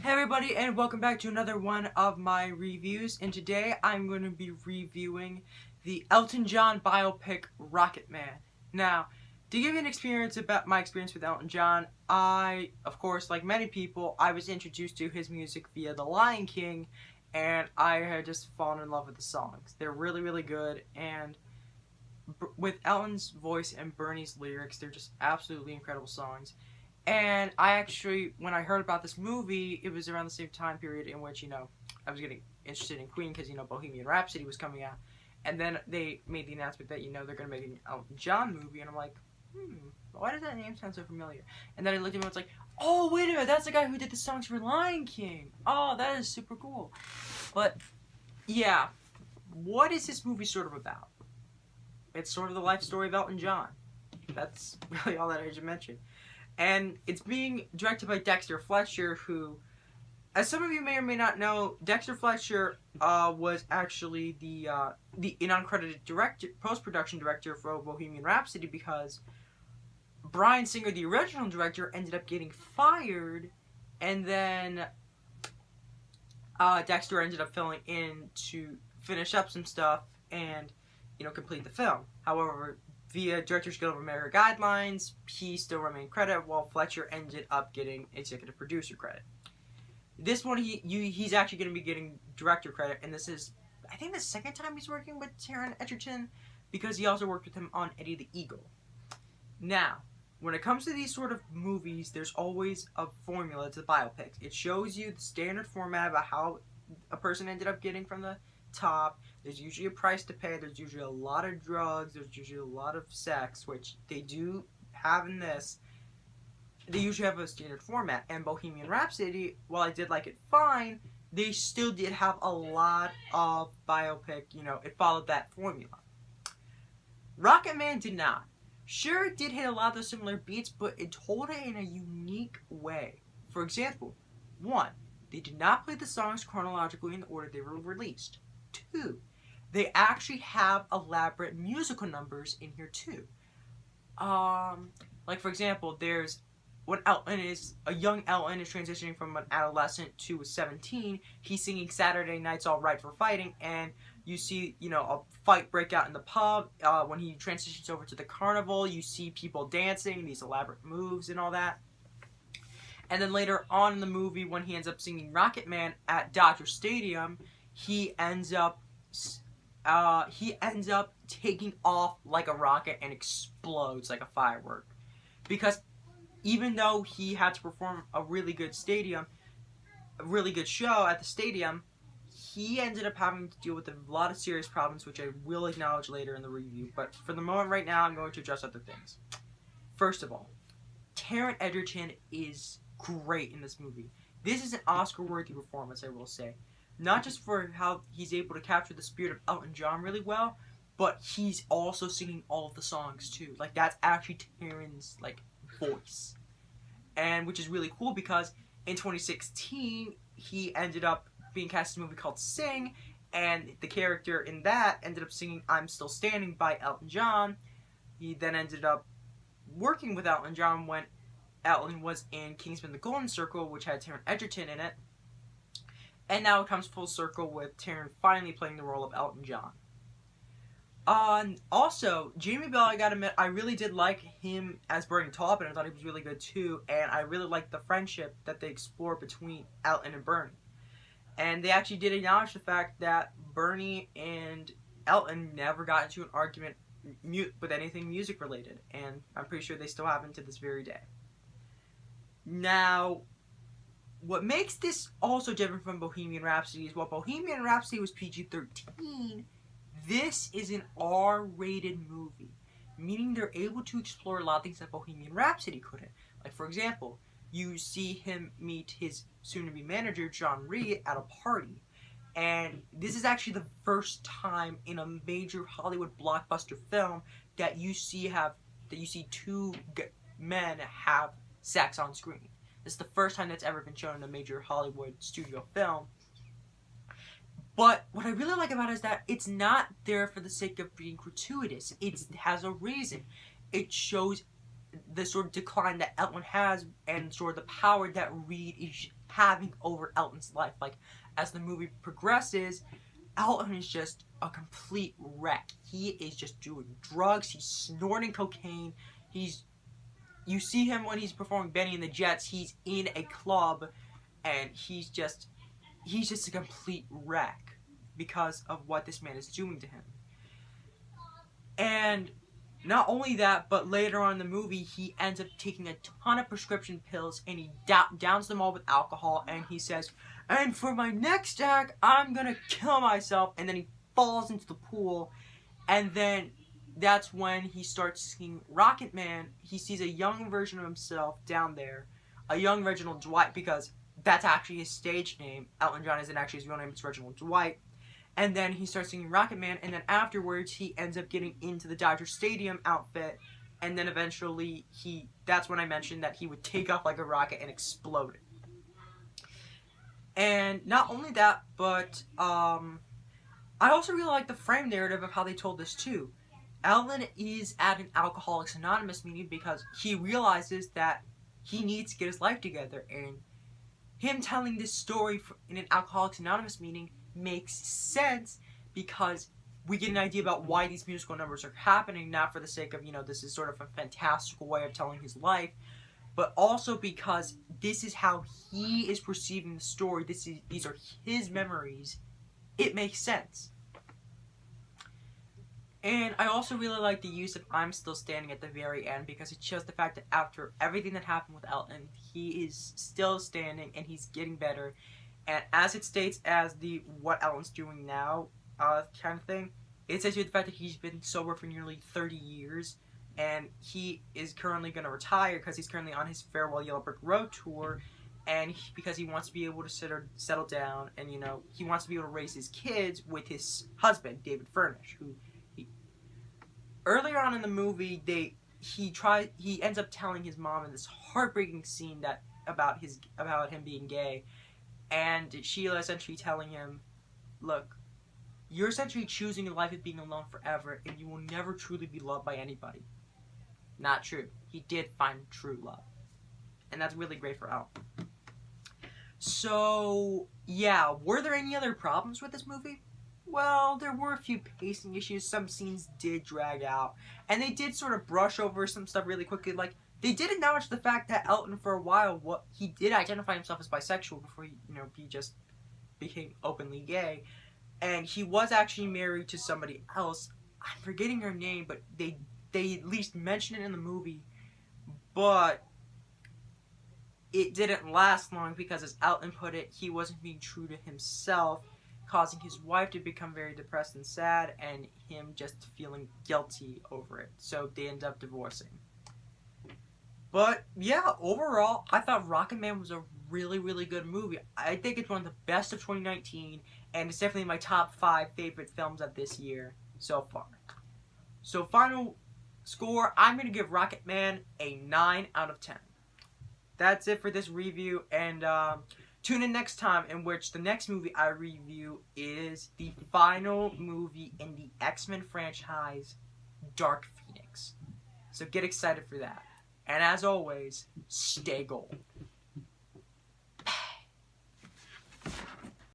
Hey everybody, and welcome back to another one of my reviews. And today I'm going to be reviewing the Elton John biopic Rocketman. Now, to give you an experience about my experience with Elton John, I, of course, like many people, I was introduced to his music via The Lion King, and I had just fallen in love with the songs. They're really, really good, and with Elton's voice and Bernie's lyrics, they're just absolutely incredible songs. And I actually, when I heard about this movie, it was around the same time period in which, I was getting interested in Queen because, Bohemian Rhapsody was coming out. And then they made the announcement that, they're going to make an Elton John movie. And I'm like, why does that name sound so familiar? And then I looked at him and was like, oh, wait a minute, that's the guy who did the songs for Lion King. Oh, that is super cool. But, yeah, what is this movie sort of about? It's sort of the life story of Elton John. That's really all that I should mention. And it's being directed by Dexter Fletcher, who, as some of you may or may not know, Dexter Fletcher was actually the uncredited post-production director for Bohemian Rhapsody, because Bryan Singer, the original director, ended up getting fired, and then Dexter ended up filling in to finish up some stuff and, complete the film. However, via Directors Guild of America guidelines, he still remained credited, while Fletcher ended up getting executive producer credit. This one, he's actually going to be getting director credit, and this is, I think, the second time he's working with Taron Egerton, because he also worked with him on Eddie the Eagle. Now, when it comes to these sort of movies, there's always a formula to the biopics. It shows you the standard format about how a person ended up getting from the top. There's usually a price to pay. There's usually a lot of drugs. There's usually a lot of sex, which they do have in this. They usually have a standard format. And Bohemian Rhapsody, while I did like it fine, they still did have a lot of biopic, it followed that formula. Rocketman did not. Sure, it did hit a lot of those similar beats, but it told it in a unique way. For example, 1, they did not play the songs chronologically in the order they were released. 2, they actually have elaborate musical numbers in here too. Like for example, there's when a young Elton is transitioning from an adolescent to a 17, he's singing Saturday Night's All Right for Fighting, and you see, a fight break out in the pub. When he transitions over to the carnival, you see people dancing, these elaborate moves and all that. And then later on in the movie, when he ends up singing Rocketman at Dodger Stadium, he ends up taking off like a rocket and explodes like a firework. Because even though he had to perform a really good show at the stadium, he ended up having to deal with a lot of serious problems, which I will acknowledge later in the review. But for the moment right now, I'm going to address other things. First of all, Taron Egerton is great in this movie. This is an Oscar-worthy performance, I will say. Not just for how he's able to capture the spirit of Elton John really well, but he's also singing all of the songs too. Like, that's actually Taron's, voice. And which is really cool, because in 2016, he ended up being cast in a movie called Sing, and the character in that ended up singing I'm Still Standing by Elton John. He then ended up working with Elton John when Elton was in Kingsman: The Golden Circle, which had Taron Egerton in it. And now it comes full circle with Taron finally playing the role of Elton John. Also, Jamie Bell, I gotta admit, I really did like him as Bernie Taupin. I thought he was really good too, and I really liked the friendship that they explore between Elton and Bernie. And they actually did acknowledge the fact that Bernie and Elton never got into an argument with anything music related, and I'm pretty sure they still haven't to this very day. Now, what makes this also different from Bohemian Rhapsody is, while Bohemian Rhapsody was PG-13, this is an R-rated movie, meaning they're able to explore a lot of things that Bohemian Rhapsody couldn't. Like, for example, you see him meet his soon-to-be manager, John Reed, at a party. And this is actually the first time in a major Hollywood blockbuster film that you see two men have sex on screen. This is the first time that's ever been shown in a major Hollywood studio film. But what I really like about it is that it's not there for the sake of being gratuitous. It has a reason. It shows the sort of decline that Elton has and sort of the power that Reed having over Elton's life. Like, as the movie progresses, Elton is just a complete wreck. He is just doing drugs. He's snorting cocaine. You see him when he's performing Benny and the Jets. He's in a club, and he's just a complete wreck because of what this man is doing to him. And not only that, but later on in the movie, he ends up taking a ton of prescription pills, and he downs them all with alcohol, and he says, "And for my next act, I'm gonna kill myself," and then he falls into the pool, and then that's when he starts seeing Rocketman. He sees a young version of himself down there, a young Reginald Dwight, because that's actually his stage name. Elton John isn't actually his real name, it's Reginald Dwight. And then he starts singing Rocketman, and then afterwards he ends up getting into the Dodger Stadium outfit, and then eventually that's when I mentioned that he would take off like a rocket and explode it. And not only that, but I also really like the frame narrative of how they told this too. Elton is at an Alcoholics Anonymous meeting because he realizes that he needs to get his life together, and him telling this story in an Alcoholics Anonymous meeting makes sense because we get an idea about why these musical numbers are happening, not for the sake of, this is sort of a fantastical way of telling his life, but also because this is how he is perceiving the story. These are his memories. It makes sense. And I also really like the use of "I'm Still Standing" at the very end, because it shows the fact that after everything that happened with Elton, he is still standing and he's getting better. And as it states as the "what Elton's doing now" kind of thing, it says here the fact that he's been sober for nearly 30 years, and he is currently going to retire because he's currently on his Farewell Yellow Brick Road tour, and because he wants to be able to settle down, and he wants to be able to raise his kids with his husband, David Furnish, who earlier on in the movie, he ends up telling his mom in this heartbreaking scene about him being gay, and Sheila essentially telling him, "Look, you're essentially choosing a life of being alone forever, and you will never truly be loved by anybody." Not true. He did find true love, and that's really great for Elton. So yeah, were there any other problems with this movie? Well, there were a few pacing issues. Some scenes did drag out, and they did sort of brush over some stuff really quickly. Like, they did acknowledge the fact that Elton, for a while, he did identify himself as bisexual before he just became openly gay, and he was actually married to somebody else. I'm forgetting her name, but they at least mention it in the movie, but it didn't last long because, as Elton put it, he wasn't being true to himself, causing his wife to become very depressed and sad, and him just feeling guilty over it. So they end up divorcing. But yeah, overall, I thought Rocketman was a really, really good movie. I think it's one of the best of 2019, and it's definitely my top 5 favorite films of this year so far. So final score, I'm going to give Rocketman a 9 out of 10. That's it for this review, and tune in next time, in which the next movie I review is the final movie in the X-Men franchise, Dark Phoenix. So get excited for that. And as always, stay gold.